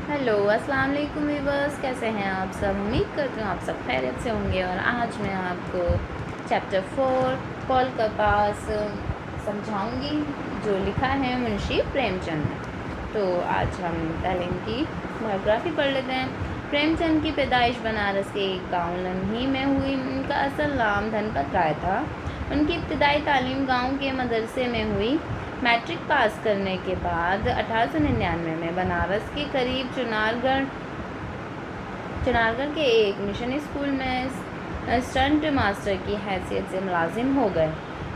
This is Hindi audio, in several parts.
हेलो अस्सलाम वालेकुम वीवर्स, कैसे हैं आप सब। उम्मीद करती हूँ आप सब खैरियत से होंगे। और आज मैं आपको चैप्टर 4 कॉल का पास समझाऊंगी, जो लिखा है मुंशी प्रेमचंद ने। तो आज हम पहले इनकी बायोग्राफी पढ़ लेते हैं। प्रेमचंद की पैदाइश बनारस के एक गाँव लम्ही में हुई। उनका असल नाम धनपत राय था। उनकी इब्तदाई तालीम गाँव के मदरसे में हुई। मैट्रिक पास करने के बाद 1899 में बनारस के करीब चुनारगढ़ के एक मिशन स्कूल में स्टंट मास्टर की हैसियत से मुलाजिम हो गए।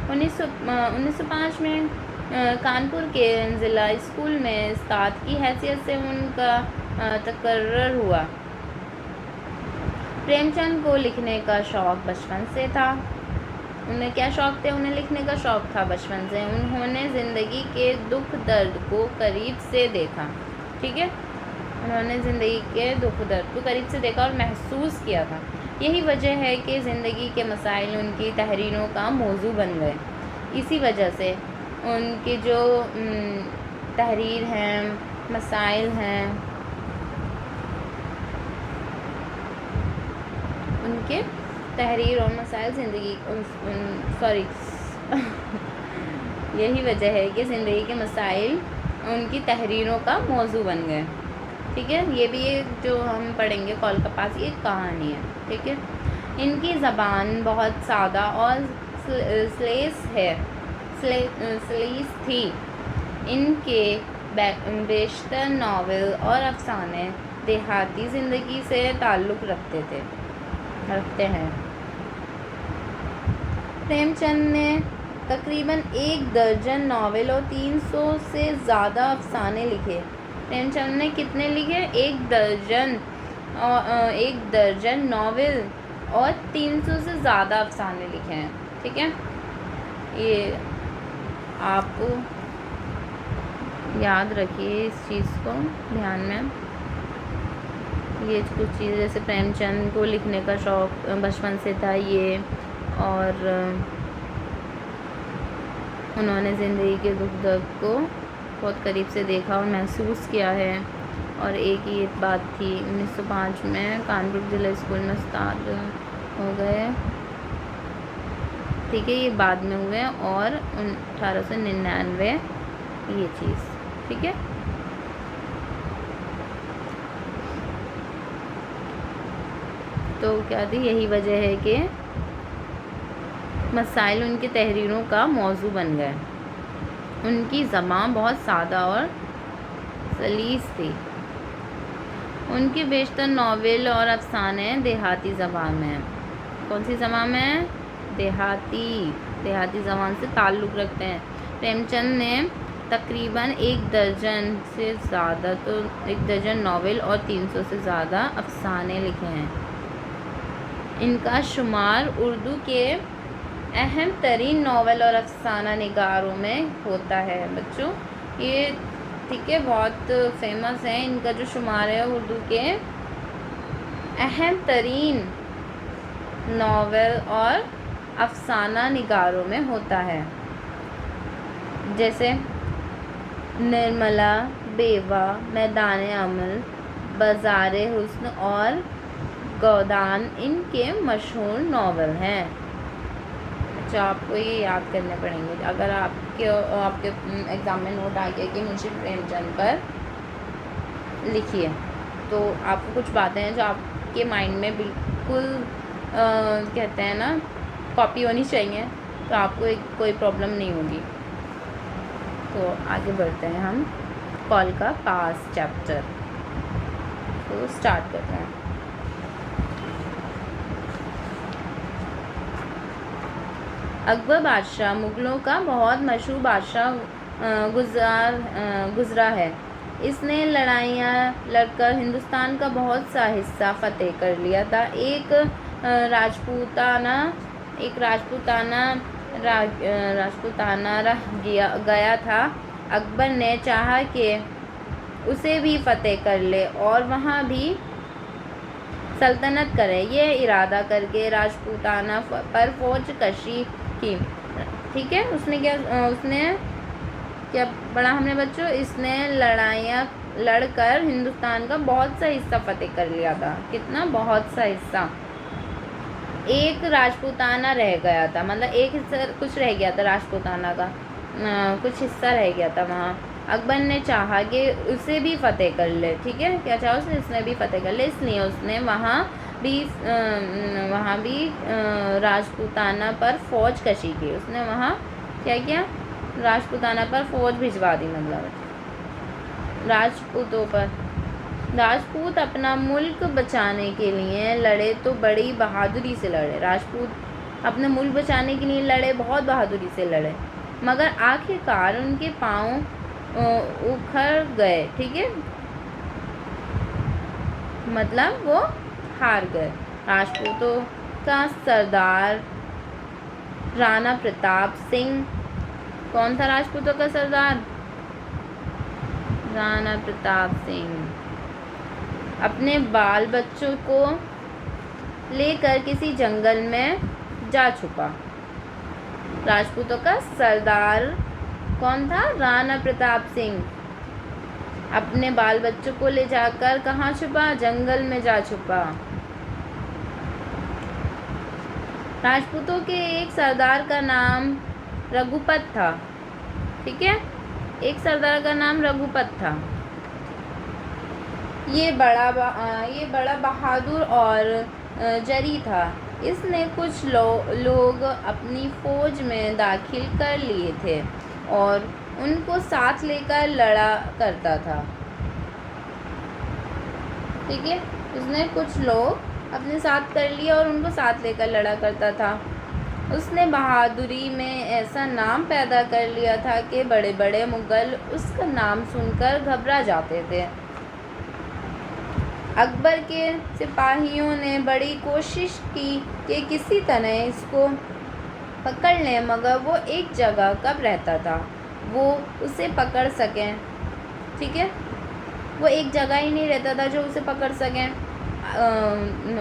1905 में कानपुर के ज़िला स्कूल में उस्ताद की हैसियत से उनका तकर्रर हुआ। प्रेमचंद को लिखने का शौक़ बचपन से था। उन्हें क्या शौक़ थे? उन्हें लिखने का शौक़ था बचपन से। उन्होंने ज़िंदगी के दुख दर्द को करीब से देखा। ठीक है, उन्होंने ज़िंदगी के दुख दर्द को करीब से देखा और महसूस किया था। यही वजह है कि ज़िंदगी के मसाइल उनकी तहरीरों का मौजू बन गए। इसी वजह से उनकी जो तहरीर हैं, मसाइल हैं, उनके तहरीर और मसाइल ज़िंदगी यही वजह है कि ज़िंदगी के मसाइल उनकी तहरीरों का मौजू बन गए। ठीक है, ये भी जो हम पढ़ेंगे कॉल का पास, ये कहानी है। ठीक है, इनकी ज़बान बहुत सादा और सलीस थी। इनके बेशतर नावल और अफसाने देहाती ज़िंदगी से ताल्लुक़ रखते हैं। प्रेमचंद ने तकरीबन 1 दर्जन नावल और 300 से ज़्यादा अफसाने लिखे। प्रेमचंद ने कितने लिखे? 1 दर्जन नावल और 300 से ज़्यादा अफसाने लिखे हैं। ठीक है, ये आप याद रखिए, इस चीज़ को ध्यान में। ये कुछ चीज़ें, जैसे प्रेमचंद को लिखने का शौक़ बचपन से था ये, और उन्होंने ज़िंदगी के दुख दर्द को बहुत करीब से देखा और महसूस किया है। और एक ये बात थी, 1905 में कानपुर जिला स्कूल में उस्ताद हो गए। ठीक है, ये बाद में हुए, और 1899 ये चीज़। ठीक है, तो क्या थी? यही वजह है कि मसाइल उनकी तहरीरों का मौजू बन गए। उनकी ज़बान बहुत सादा और सलीस थी। उनके बेशतर नावल और अफसाने देहाती ज़बान में हैं। कौन सी ज़बान में? देहाती ज़बान से ताल्लुक़ रखते हैं। प्रेमचंद ने तकरीबन 1 दर्जन से ज़्यादा, तो 1 दर्जन नावल और 300 से ज़्यादा अफसाने लिखे हैं। इनका शुमार उर्दू के अहम तरीन नावल और अफसाना निगारों में होता है बच्चों। ये ठीक है, बहुत फेमस है। इनका जो शुमार है उर्दू के अहम तरीन नावल और अफसाना निगारों में होता है, जैसे निर्मला, बेवा, मैदान अमल, बाज़ारे हुस्न और गोदान इनके मशहूर नावल हैं। अच्छा, आपको ये याद करने पड़ेंगे। अगर आपके एग्ज़ाम में नोट आ गया कि मुंशी प्रेमचंद पर लिखिए, तो आपको कुछ बातें हैं जो आपके माइंड में बिल्कुल कहते हैं ना, कॉपी होनी चाहिए, तो आपको कोई प्रॉब्लम नहीं होगी। तो आगे बढ़ते हैं हम कॉल का पास चैप्टर को स्टार्ट करते हैं। अकबर बादशाह मुग़लों का बहुत मशहूर बादशाह गुज़रा है। इसने लड़ाइयाँ लड़कर हिंदुस्तान का बहुत सा हिस्सा फ़तेह कर लिया था। एक राजपूताना रह गया था। अकबर ने चाहा कि उसे भी फ़तेह कर ले और वहाँ भी सल्तनत करे। यह इरादा करके राजपूताना पर फौज कशी की। ठीक है, उसने क्या पढ़ा हमने बच्चों? इसने लड़ाइयाँ लड़कर हिंदुस्तान का बहुत सा हिस्सा फतेह कर लिया था। कितना? बहुत सा हिस्सा। एक राजपूताना रह गया था, मतलब एक हिस्सा कुछ रह गया था राजपूताना का, कुछ हिस्सा रह गया था वहाँ। अकबर ने चाहा कि उसे भी फतेह कर ले। ठीक है, क्या चाहा उसने भी फतेह कर ले, इसलिए उसने वहाँ भी राजपूताना पर फौज कशी की। उसने वहाँ क्या किया? राजपूताना पर फौज भिजवा दी, मतलब राजपूतों पर। राजपूत अपना मुल्क बचाने के लिए लड़े तो बड़ी बहादुरी से लड़े। राजपूत अपने मुल्क बचाने के लिए लड़े, बहुत बहादुरी से लड़े, मगर आखिरकार उनके पाँव उखड़ गए। ठीक है, मतलब वो हार गए। राजपूतों का सरदार राणा प्रताप सिंह। कौन था राजपूतों का सरदार? राणा प्रताप सिंह अपने बाल बच्चों को लेकर किसी जंगल में जा छुपा। राजपूतों का सरदार कौन था? राणा प्रताप सिंह अपने बाल बच्चों को ले जाकर कहाँ छुपा? जंगल में जा छुपा। राजपूतों के एक सरदार का नाम रघुपत था। ठीक है, एक सरदार का नाम रघुपत था। ये बड़ा बहादुर और जरी था। इसने कुछ लोग अपनी फौज में दाखिल कर लिए थे और उनको साथ लेकर लड़ा करता था। ठीक है, उसने कुछ लोग अपने साथ कर लिए और उनको साथ लेकर लड़ा करता था। उसने बहादुरी में ऐसा नाम पैदा कर लिया था कि बड़े बड़े मुगल उसका नाम सुनकर घबरा जाते थे। अकबर के सिपाहियों ने बड़ी कोशिश की कि किसी तरह इसको पकड़ लें, मगर वो एक जगह कब रहता था वो उसे पकड़ सकें। ठीक है, वो एक जगह ही नहीं रहता था जो उसे पकड़ सकें,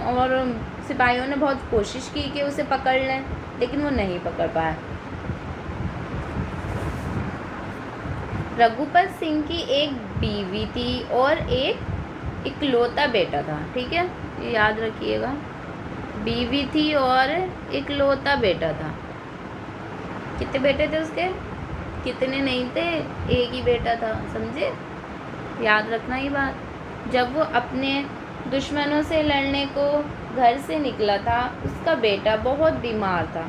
और सिपाहियों ने बहुत कोशिश की कि उसे पकड़ लें, लेकिन वो नहीं पकड़ पाए। रघुपत सिंह की एक बीवी थी और एक इकलौता बेटा था। ठीक है, ये याद रखिएगा, बीवी थी और इकलौता बेटा था। कितने बेटे थे उसके? कितने नहीं थे, एक ही बेटा था, समझे? याद रखना ये बात। जब वो अपने दुश्मनों से लड़ने को घर से निकला था, उसका बेटा बहुत बीमार था,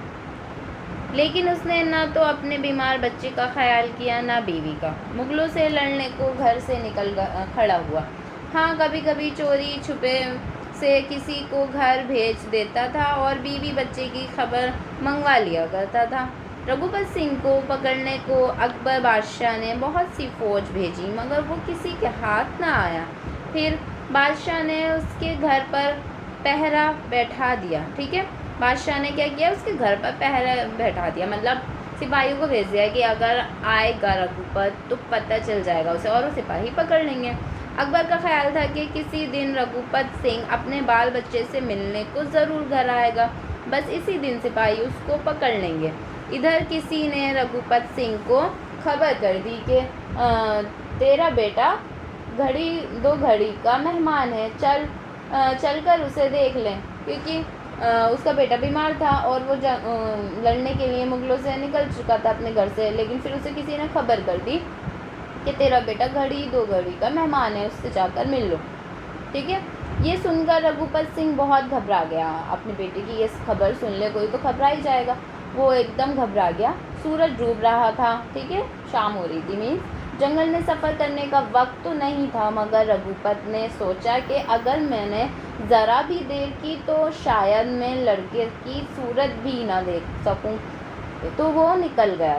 लेकिन उसने ना तो अपने बीमार बच्चे का ख्याल किया ना बीवी का। मुगलों से लड़ने को घर से निकल खड़ा हुआ। हाँ, कभी कभी चोरी छुपे से किसी को घर भेज देता था और बीवी बच्चे की खबर मंगवा लिया करता था। रघुपत सिंह को पकड़ने को अकबर बादशाह ने बहुत सी फौज भेजी, मगर वो किसी के हाथ ना आया। फिर बादशाह ने उसके घर पर पहरा बैठा दिया। ठीक है, बादशाह ने क्या किया? उसके घर पर पहरा बैठा दिया, मतलब सिपाहियों को भेज दिया कि अगर आएगा रघुपत तो पता चल जाएगा उसे और वो सिपाही पकड़ लेंगे। अकबर का ख्याल था कि किसी दिन रघुपत सिंह अपने बाल बच्चे से मिलने को ज़रूर घर आएगा, बस इसी दिन सिपाही उसको पकड़ लेंगे। इधर किसी ने रघुपत सिंह को खबर कर दी कि तेरा बेटा दो घड़ी का मेहमान है, चलकर उसे देख लें, क्योंकि उसका बेटा बीमार था और वो लड़ने के लिए मुगलों से निकल चुका था अपने घर से, लेकिन फिर उसे किसी ने खबर कर दी कि तेरा बेटा दो घड़ी का मेहमान है, उससे जाकर मिल लो। ठीक है, ये सुनकर रघुपत सिंह बहुत घबरा गया। अपने बेटे की ये खबर सुन ले कोई तो घबरा ही जाएगा। वो एकदम घबरा गया। सूरज डूब रहा था। ठीक है, शाम हो रही थी, मीन्स जंगल में सफ़र करने का वक्त तो नहीं था, मगर रघुपत ने सोचा कि अगर मैंने ज़रा भी देर की तो शायद मैं लड़के की सूरत भी ना देख सकूं। तो वो निकल गया।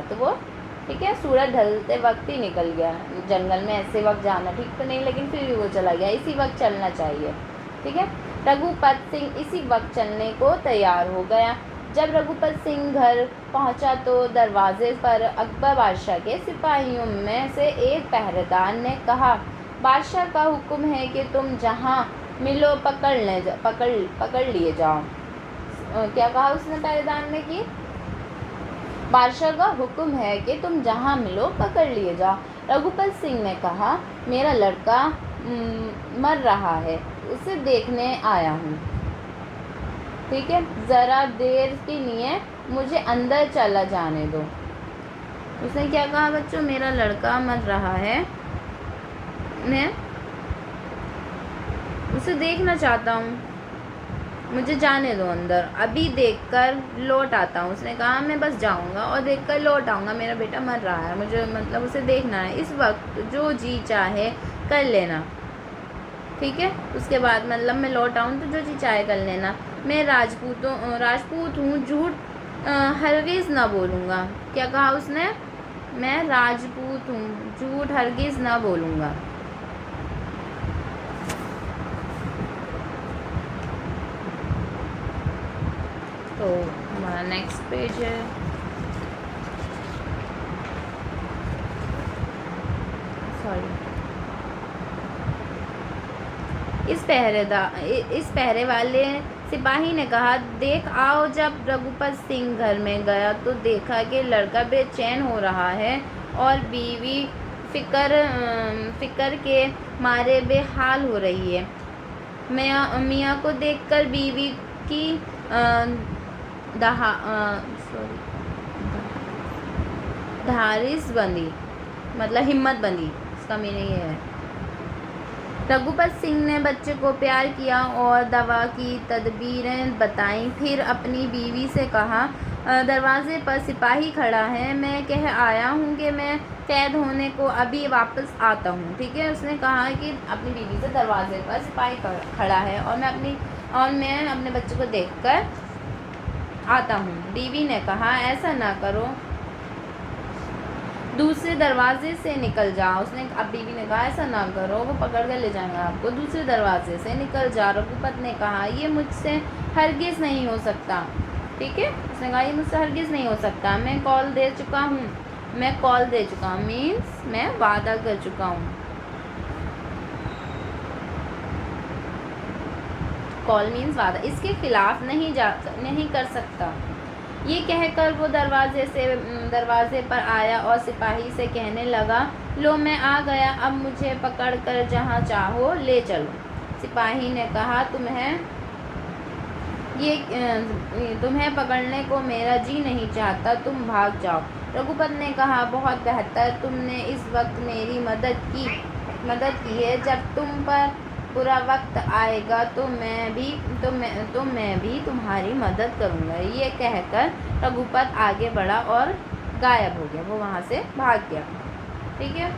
ठीक है, सूरज ढलते वक्त ही निकल गया। जंगल में ऐसे वक्त जाना ठीक तो नहीं, लेकिन फिर भी वो चला गया। इसी वक्त चलना चाहिए। ठीक है, रघुपत सिंह इसी वक्त चलने को तैयार हो गया। जब रघुपत सिंह घर पहुंचा तो दरवाजे पर अकबर बादशाह के सिपाहियों में से एक पहरेदार ने कहा, बादशाह का हुक्म है कि तुम जहां मिलो पकड़ लिए जाओ। क्या कहा उसने पहरेदार ने? कि बादशाह का हुक्म है कि तुम जहाँ मिलो पकड़ लिए जाओ। रघुपत सिंह ने कहा, मेरा लड़का मर रहा है, उसे देखने आया हूँ। ठीक है, ज़रा देर के लिए मुझे अंदर चला जाने दो। उसने क्या कहा बच्चों, मेरा लड़का मर रहा है, मैं उसे देखना चाहता हूँ, मुझे जाने दो अंदर, अभी देखकर लौट आता हूँ। उसने कहा, मैं बस जाऊँगा और देखकर लौट आऊँगा, मेरा बेटा मर रहा है, मुझे मतलब उसे देखना है, इस वक्त जो जी चाहे कर लेना। ठीक है, उसके बाद मतलब मैं लौट आऊँ तो जो जी चाहे कर लेना। मैं राजपूत हूँ, झूठ हरगिज़ ना बोलूँगा। क्या कहा उसने, मैं राजपूत हूँ, झूठ हरगिज़ ना बोलूँगा। तो हमारा नेक्स्ट पेज है, सॉरी, इस पहरे वाले सिपाही ने कहा, देख आओ। जब रघुपत सिंह घर में गया तो देखा कि लड़का बेचैन हो रहा है और बीवी फिक्र के मारे बेहाल हो रही है। मियाँ को देखकर बीवी की धारिस बंधी, मतलब हिम्मत बंधी, इसका मीनिंग ये है। रघुपत सिंह ने बच्चे को प्यार किया और दवा की तदबीरें बताईं। फिर अपनी बीवी से कहा, दरवाजे पर सिपाही खड़ा है, मैं कह आया हूँ कि मैं कैद होने को अभी वापस आता हूँ। ठीक है, उसने कहा कि अपनी बीवी से, दरवाजे पर सिपाही खड़ा है और मैं अपने बच्चे को देखकर आता हूँ। बीवी ने कहा, ऐसा ना करो, दूसरे दरवाजे से निकल जाओ। अब बीवी ने कहा, ऐसा ना करो, वो पकड़ कर ले जाएंगे आपको, दूसरे दरवाजे से निकल जा। रघुपत ने कहा, ये मुझसे हरगिज़ नहीं हो सकता। ठीक है, उसने कहा, ये मुझसे हरगिज़ नहीं हो सकता, मैं कॉल दे चुका हूँ मीन्स मैं वादा कर चुका हूँ। कॉल मीन्स वादा, इसके खिलाफ नहीं कर सकता। ये कहकर वो दरवाजे पर आया और सिपाही से कहने लगा, लो मैं आ गया, अब मुझे पकड़कर जहाँ चाहो ले चलो। सिपाही ने कहा, तुम्हें पकड़ने को मेरा जी नहीं चाहता, तुम भाग जाओ। रघुपत ने कहा, बहुत बेहतर, तुमने इस वक्त मेरी मदद की है, जब तुम पर बुरा वक्त आएगा तो मैं भी तुम्हारी मदद करूँगा। ये कहकर रघुपत आगे बढ़ा और गायब हो गया, वो वहाँ से भाग गया। ठीक है,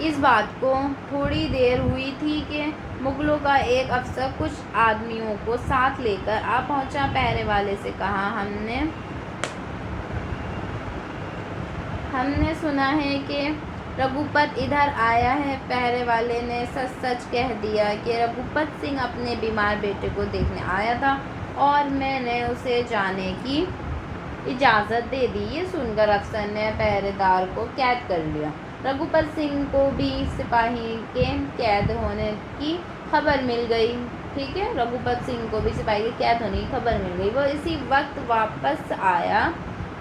इस बात को थोड़ी देर हुई थी कि मुगलों का एक अफसर कुछ आदमियों को साथ लेकर आ पहुँचा। पहरे वाले से कहा, हमने सुना है कि रघुपत इधर आया है। पहरे वाले ने सच कह दिया कि रघुपत सिंह अपने बीमार बेटे को देखने आया था और मैंने उसे जाने की इजाज़त दे दी। ये सुनकर अफसर ने पहरेदार को कैद कर लिया। रघुपत सिंह को भी सिपाही के कैद होने की खबर मिल गई। ठीक है, रघुपत सिंह को भी सिपाही के कैद होने की खबर मिल गई। वो इसी वक्त वापस आया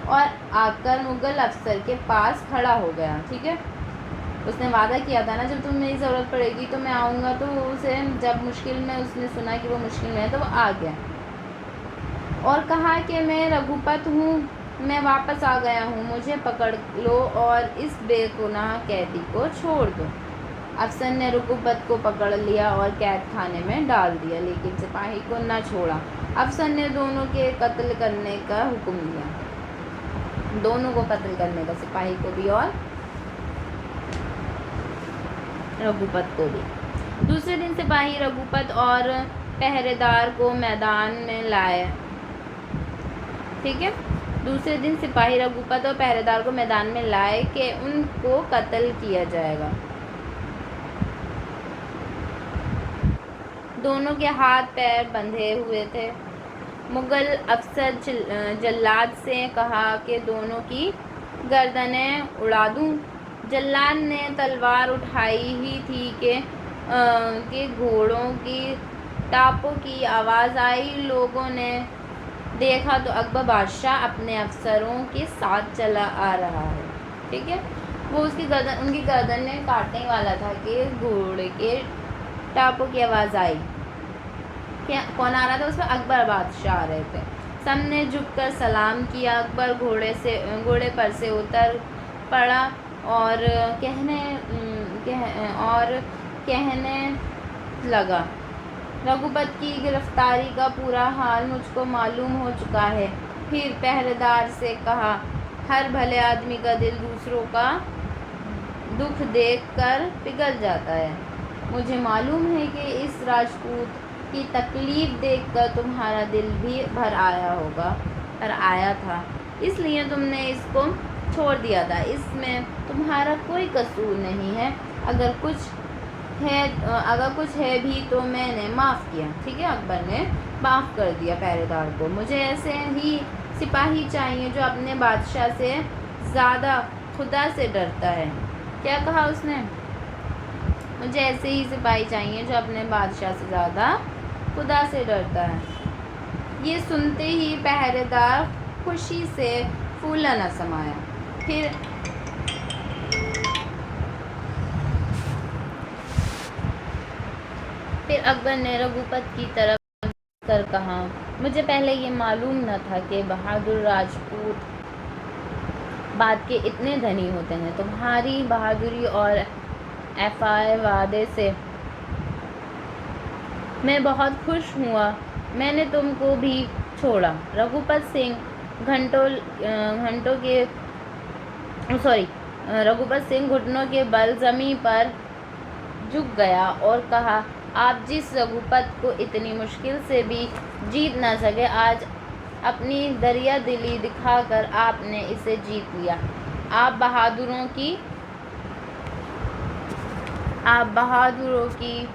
और आकर मुगल अफसर के पास खड़ा हो गया। ठीक है, उसने वादा किया था ना, जब तुम्हें मेरी ज़रूरत पड़ेगी तो मैं आऊँगा। तो उसे जब मुश्किल में उसने सुना कि वो मुश्किल में है तो वो आ गया और कहा कि मैं रघुपत हूँ, मैं वापस आ गया हूँ, मुझे पकड़ लो और इस बेगुनाह कैदी को छोड़ दो। अफसर ने रघुपत को पकड़ लिया और कैद खाने में डाल दिया, लेकिन सिपाही को न छोड़ा। अफसर ने दोनों के कत्ल करने का हुक्म दिया, दोनों को कत्ल करने का, सिपाही को भी और रघुपत को भी। दूसरे दिन सिपाही रघुपत और पहरेदार को मैदान में लाए। ठीक है, दूसरे दिन सिपाही रघुपत और पहरेदार को मैदान में लाए कि उनको कत्ल किया जाएगा। दोनों के हाथ पैर बंधे हुए थे। मुगल अफसर जल्लाद से कहा कि दोनों की गर्दनें उड़ा दूं। जल्लाद ने तलवार उठाई ही थी कि घोड़ों की टापों की आवाज़ आई। लोगों ने देखा तो अकबर बादशाह अपने अफसरों के साथ चला आ रहा है। ठीक है, वो उनकी गर्दन में काटने वाला था कि घोड़े के टापों की आवाज़ आई। क्या कौन आ रहा था उसमें? अकबर बादशाह आ रहे थे। सबने झुककर सलाम किया। अकबर घोड़े पर से उतर पड़ा और कहने लगा, रघुपत की गिरफ्तारी का पूरा हाल मुझको मालूम हो चुका है। फिर पहरेदार से कहा, हर भले आदमी का दिल दूसरों का दुख देखकर पिघल जाता है। मुझे मालूम है कि इस राजपूत की तकलीफ देखकर तुम्हारा दिल भी भर आया था, इसलिए तुमने इसको छोड़ दिया था। इसमें तुम्हारा कोई कसूर नहीं है। अगर कुछ है भी तो मैंने माफ़ किया। ठीक है, अकबर ने माफ़ कर दिया पहरेदार को। मुझे ऐसे ही सिपाही चाहिए जो अपने बादशाह से ज़्यादा खुदा से डरता है। क्या कहा उसने? मुझे ऐसे ही सिपाही चाहिए जो अपने बादशाह से ज़्यादा खुदा से डरता है। ये सुनते ही पहरेदार खुशी से फूला न समाया। फिर अकबर ने रघुपत की तरफ कर कहा, मुझे पहले ये मालूम न था कि बहादुर राजपूत बाद के इतने धनी होते हैं। तुम्हारी बहादुरी और वादे से मैं बहुत खुश हुआ। मैंने तुमको भी छोड़ा। रघुपत सिंह घुटनों के बल ज़मीन पर झुक गया और कहा, आप जिस रघुपत को इतनी मुश्किल से भी जीत न सके, आज अपनी दरिया दिली दिखाकर आपने इसे जीत लिया। आप बहादुरों की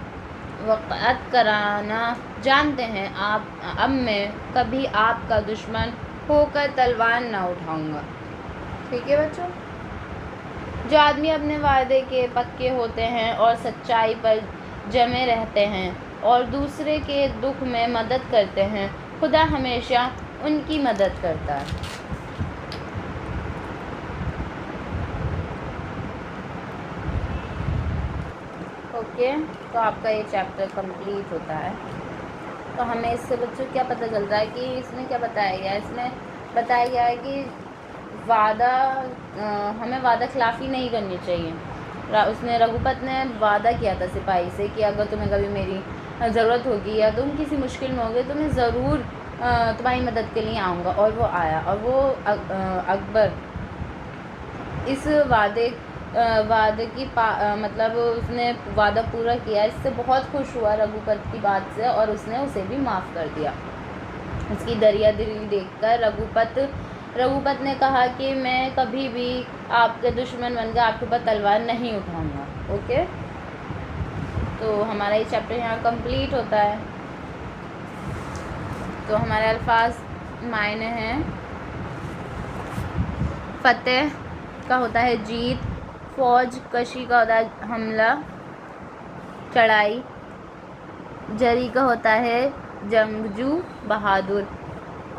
वक़्त कराना जानते हैं। अब मैं कभी आपका दुश्मन होकर तलवार न उठाऊंगा। ठीक है बच्चों, जो आदमी अपने वादे के पक्के होते हैं और सच्चाई पर जमे रहते हैं और दूसरे के दुख में मदद करते हैं, खुदा हमेशा उनकी मदद करता है। ओके, तो आपका ये चैप्टर कंप्लीट होता है। तो हमें इससे बच्चों क्या पता चल रहा है कि इसमें क्या बताया गया है? इसमें बताया गया है कि हमें वादा खिलाफ़ी नहीं करनी चाहिए। उसने रघुपत ने वादा किया था सिपाही से कि अगर तुम्हें कभी मेरी ज़रूरत होगी या तुम किसी मुश्किल में होगे तो मैं ज़रूर तुम्हारी मदद के लिए आऊँगा। और वो आया, और वो अकबर इस वादे की मतलब उसने वादा पूरा किया। इससे बहुत खुश हुआ रघुपत की बात से, और उसने उसे भी माफ़ कर दिया। उसकी दरिया दिली देखकर रघुपत ने कहा कि मैं कभी भी आपके दुश्मन बनकर आपके ऊपर तलवार नहीं उठाऊंगा। ओके, तो हमारा ये चैप्टर यहाँ कंप्लीट होता है। तो हमारे अल्फाज मायने हैं, फतेह का होता है जीत, फौज कशी का होता है हमला चढ़ाई, जरी का होता है जंगजू बहादुर,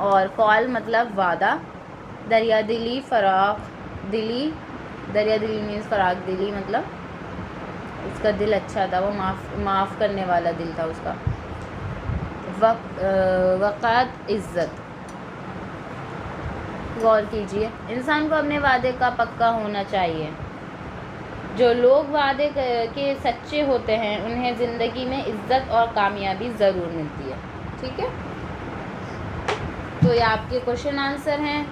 और कौल मतलब वादा, दरिया दिली मीन्स फ़राग दिली मतलब उसका दिल अच्छा था, वो माफ़ करने वाला दिल था उसका। वक़ात इज़्ज़त। गौर कीजिए, इंसान को अपने वादे का पक्का होना चाहिए। जो लोग वादे के सच्चे होते हैं उन्हें ज़िंदगी में इज़्ज़त और कामयाबी ज़रूर मिलती है। ठीक है, तो ये आपके क्वेश्चन आंसर हैं।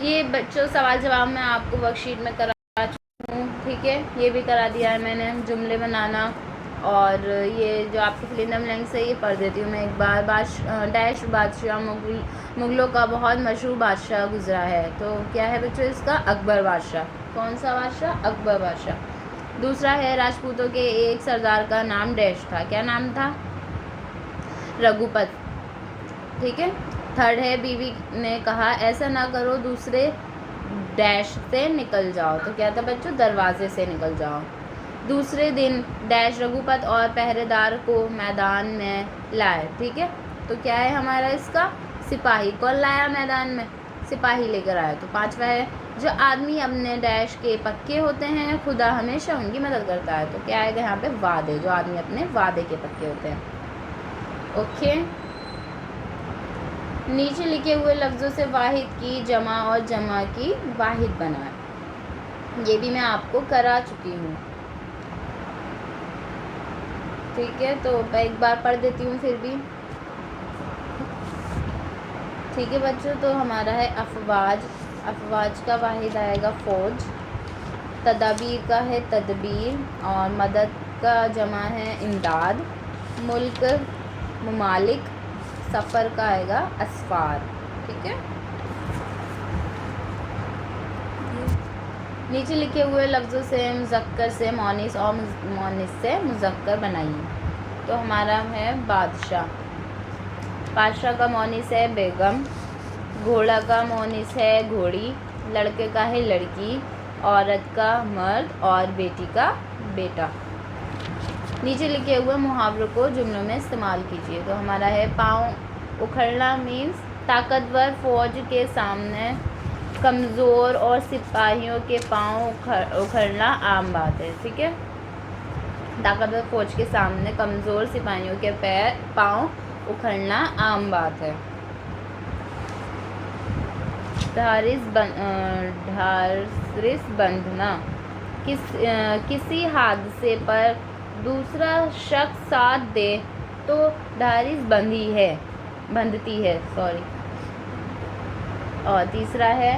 ये बच्चों सवाल जवाब मैं आपको वर्कशीट में करा चुकी हूँ। ठीक है, ये भी करा दिया है मैंने, जुमले बनाना, और ये जो आपके फिल इन द ब्लैंक्स है ये पढ़ देती हूँ मैं एक बार। डैश बादशाह मुग़लों का बहुत मशहूर बादशाह गुजरा है। तो क्या है बच्चों इसका? अकबर बादशाह। कौन सा बादशाह? अकबर बादशाह। दूसरा है राजपूतों के एक सरदार का नाम डैश था। क्या नाम था? रघुपत। ठीक है। थर्ड है बीवी ने कहा ऐसा ना करो, दूसरे डैश से निकल जाओ। तो क्या था बच्चों? दरवाजे से निकल जाओ। दूसरे दिन डैश रघुपत और पहरेदार को मैदान में लाए। ठीक है, तो क्या है हमारा इसका, सिपाही। कौन लाया मैदान में, सिपाही लेकर आया। तो पांचवा है, जो आदमी अपने डैश के पक्के होते हैं खुदा हमेशा उनकी मदद करता है। तो क्या आएगा यहाँ पे, वादे। जो आदमी अपने वादे के पक्के होते हैं। ओके, नीचे लिखे हुए लफ्ज़ों से वाहिद की जमा और जमा की वाहिद बनाए। ये भी मैं आपको करा चुकी हूँ। ठीक है, तो मैं एक बार पढ़ देती हूँ फिर भी। ठीक है बच्चों, तो हमारा है अफवाज। अफवाज का वाहिद आएगा फ़ौज। तदाबीर का है तदबीर, और मदद का जमा है इमदाद। मुल्क ममालिक, सफ़र का आएगा असफ़ार। ठीक है, नीचे लिखे हुए लफ्ज़ों से मुज़क्कर से मौनिस और मौनिस से मुज़क्कर बनाइए। तो हमारा है बादशाह। बादशाह का मौनिस है बेगम। घोड़ा का मौनिस है घोड़ी। लड़के का है लड़की। औरत का मर्द, और बेटी का बेटा। नीचे लिखे हुए मुहावरों को जुमलों में इस्तेमाल कीजिए। तो हमारा है पाँव उखड़ना मीन्स ताकतवर फौज के सामने कमज़ोर और सिपाहियों के पाँव उखड़ना आम बात है। ठीक है, ताकतवर फौज के सामने कमज़ोर सिपाहियों के पाँव उखड़ना आम बात है। ढारिस बंधना, किसी हादसे पर दूसरा शख्स साथ दे तो ढारिस बंधती है। और तीसरा है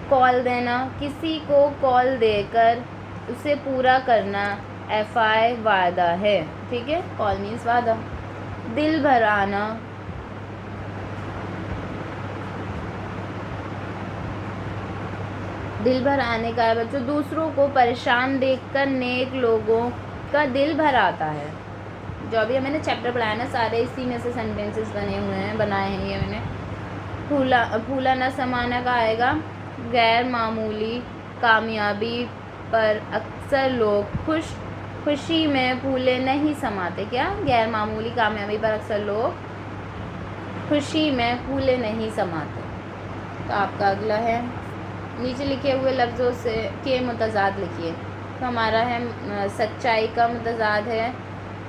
कॉल देना, किसी को कॉल देकर उसे पूरा करना एफआई वादा है। ठीक है, कॉल मीन्स वादा। दिल भर आना, दिल भर आने का है बच्चों, दूसरों को परेशान देखकर नेक लोगों का दिल भर आता है। जो अभी मैंने चैप्टर पढ़ाया ना, सारे इसी में से सेंटेंसेस बनाए हैं ये मैंने। फूला न समाना का आएगा गैर मामूली कामयाबी पर अक्सर लोग खुशी में फूले नहीं समाते। क्या, गैर मामूली कामयाबी पर अक्सर लोग खुशी में फूले नहीं समाते। तो आपका अगला है, नीचे लिखे हुए लफ्ज़ों से के मुतज़ाद लिखिए। तो हमारा है सच्चाई का मुतज़ाद है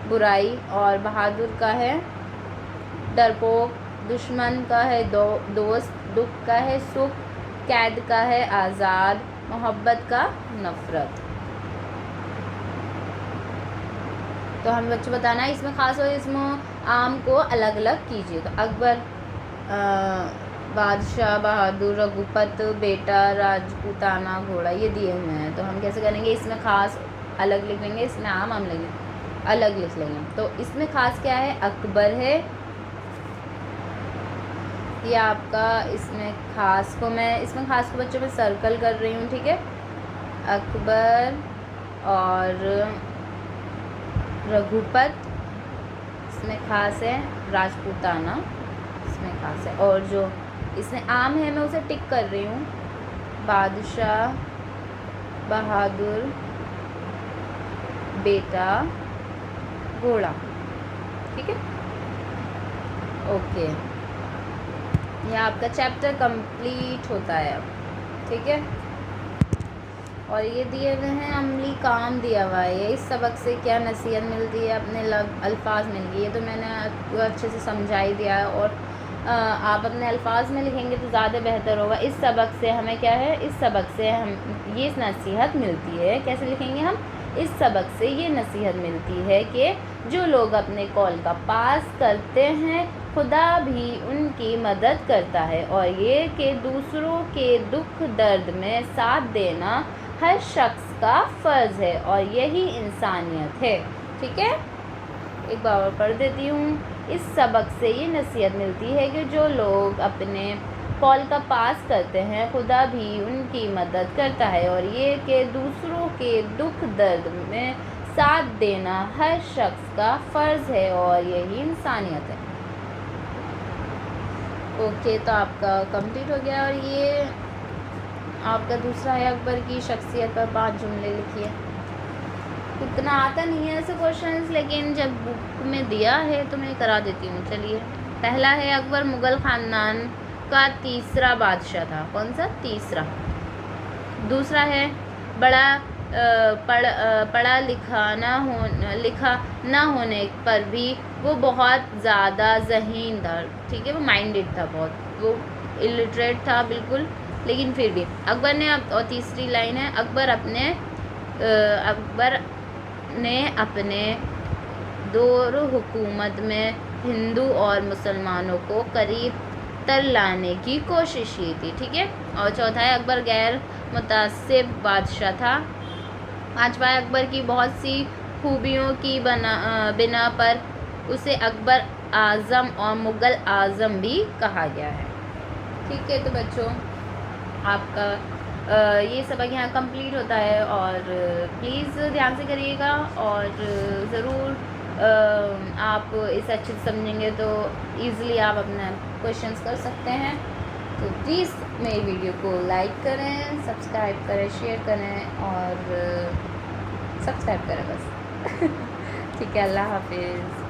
बुराई, और बहादुर का है डरपोक। दुश्मन का है दोस्त। दुख का है सुख। कैद का है आज़ाद। मोहब्बत का नफ़रत। तो हम बच्चों बताना इसमें ख़ास और इसमें आम को अलग अलग कीजिए। तो अकबर, बादशाह, बहादुर, रघुपत, बेटा, राजपूताना, घोड़ा, ये दिए हुए हैं। तो हम कैसे करेंगे, इसमें ख़ास अलग लिख लेंगे, इसमें आम अलग लिख लेंगे। तो इसमें ख़ास क्या है, अकबर है। ये आपका इसमें ख़ास को बच्चों में सर्कल कर रही हूँ। ठीक है, अकबर और रघुपत, इसमें ख़ास है राजपूताना, इसमें ख़ास है। और जो इसमें आम है मैं उसे टिक कर रही हूँ, बादशाह, बहादुर, बेटा, घोड़ा। ठीक है, ओके, यह आपका चैप्टर कंप्लीट होता है अब। ठीक है, और ये दिए हुए हैं अमली काम दिया हुआ है। इस सबक से क्या नसीहत मिलती है, अपने अल्फाज में लिखिए। तो मैंने आपको अच्छे से समझा ही दिया है, और आप अपने अल्फाज में लिखेंगे तो ज़्यादा बेहतर होगा। इस सबक से हमें क्या है, इस सबक से हम ये नसीहत मिलती है। कैसे लिखेंगे हम, इस सबक से ये नसीहत मिलती है कि जो लोग अपने कॉल का पास करते हैं खुदा भी उनकी मदद करता है, और ये कि दूसरों के दुख दर्द में साथ देना हर शख्स का फ़र्ज़ है, और यही इंसानियत है। ठीक है, एक बार और पढ़ देती हूँ। इस सबक से ये नसीहत मिलती है कि जो लोग अपने कॉल का पास करते हैं खुदा भी उनकी मदद करता है, और ये कि दूसरों के दुख दर्द में साथ देना हर शख्स का फ़र्ज़ है, और यही इंसानियत है। ओके, तो आपका कंप्लीट हो गया। और ये आपका दूसरा है, अकबर की शख्सियत पर 5 जुमले लिखिए। उतना आता नहीं है ऐसे क्वेश्चंस, लेकिन जब बुक में दिया है तो मैं करा देती हूँ। चलिए, पहला है अकबर मुग़ल ख़ानदान का तीसरा बादशाह था। कौन सा? तीसरा। दूसरा है बड़ा पढ़ा लिखा ना होने पर भी वो बहुत ज़्यादा ज़हीन था। ठीक है, वो माइंडेड था बहुत, वो इलिटरेट था बिल्कुल, लेकिन फिर भी अकबर ने और तीसरी लाइन है अकबर ने अपने दौर हुकूमत में हिंदू और मुसलमानों को करीब तर लाने की कोशिश की थी। ठीक है। और चौथा है अकबर गैर मुतासिब बादशाह था। पांचवा है अकबर की बहुत सी खूबियों की बिना पर उसे अकबर आज़म और मुग़ल आज़म भी कहा गया है। ठीक है, तो बच्चों आपका ये सबक यहाँ कंप्लीट होता है, और प्लीज़ ध्यान से करिएगा, और ज़रूर आप इसे अच्छे से समझेंगे तो ईज़िली आप अपना क्वेश्चंस कर सकते हैं। तो प्लीज़ मेरी वीडियो को लाइक करें, सब्सक्राइब करें, शेयर करें, और सब्सक्राइब करें बस। ठीक है, अल्लाह हाफिज़।